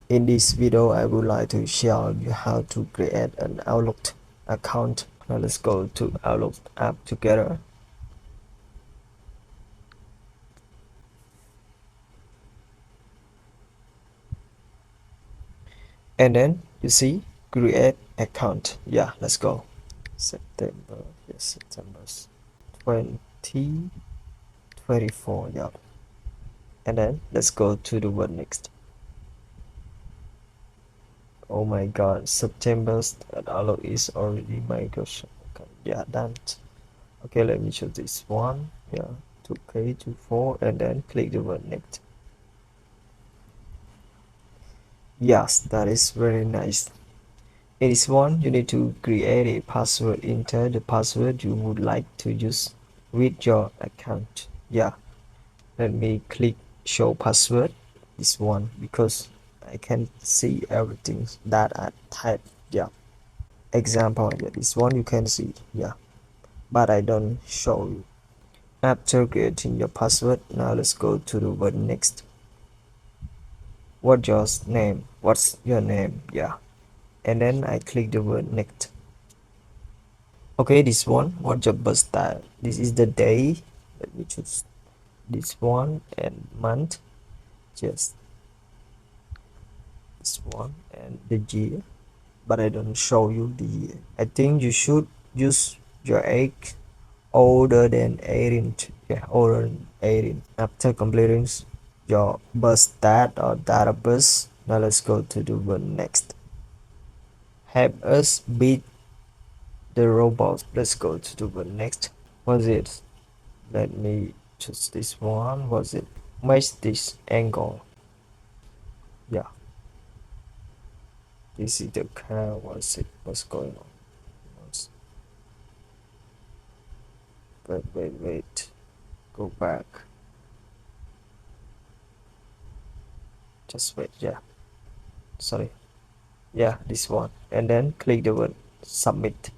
In this video, I would like to share you how to create an Outlook account. Now let's go to Outlook app together. And then you see create account. Yeah, let's go. September, yes, September 2024. Yeah. And then let's go to the word next. Oh my god, September's Outlook is already Microsoft account. Yeah, done. Okay, let me choose this one. Yeah, 2K, 24, and then click the word next. Yes, that is very nice. In this one, you need to create a password. Enter the password you would like to use with your account. Yeah, let me click show password. This one because I can see everything that I type. Yeah, example. Yeah, this one you can see. Yeah, but I don't show you. After creating your password, now let's go to the word next. What's your name? Yeah, and then I click the word next. Okay, this one, what's your birthday? This is the day. Let me choose this one, and month, just this one, and the year, but I don't show you the year. I think you should use your age older than 18. Yeah, older than 18. After completing your birth stat or date of birth, now let's go to the one next. Help us beat the robot. Let's go to the one next. What's it? Let me choose this one. What's it? Match this angle. Yeah, this is the car. What's it? What's going on? Wait. Go back. Just wait. Yeah, sorry. Yeah, this one, and then click the word submit.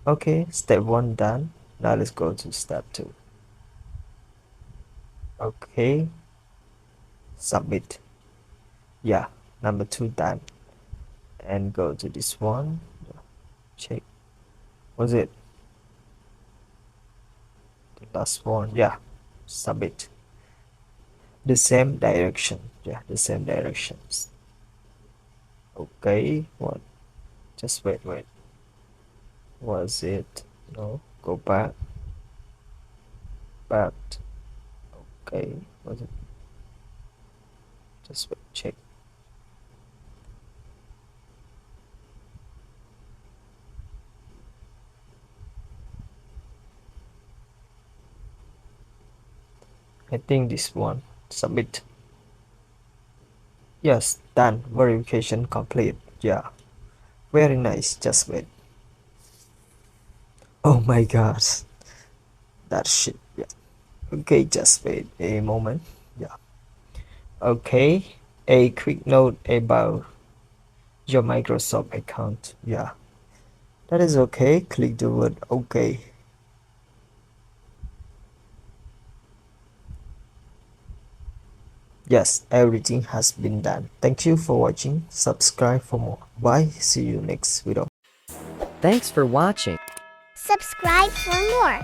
Okay, step 1 done. Now let's go to step 2. Okay, submit. Yeah, number 2 done, and go to this one. Check. Was it the last one? Yeah, submit. The same direction. Yeah, the same directions. Okay, what? Just wait. Was it? No, go back. Okay, was it? Just wait, check. I think this one. Submit. Yes, done. Verification complete. Yeah, very nice. Just wait. Oh my gosh, that shit. Yeah. Okay, just wait a moment. Yeah. Okay, a quick note about your Microsoft account. Yeah, that is okay. Click the word okay. Yes, everything has been done. Thank you for watching. Subscribe for more. Bye. See you next video. Thanks for watching. Subscribe for more.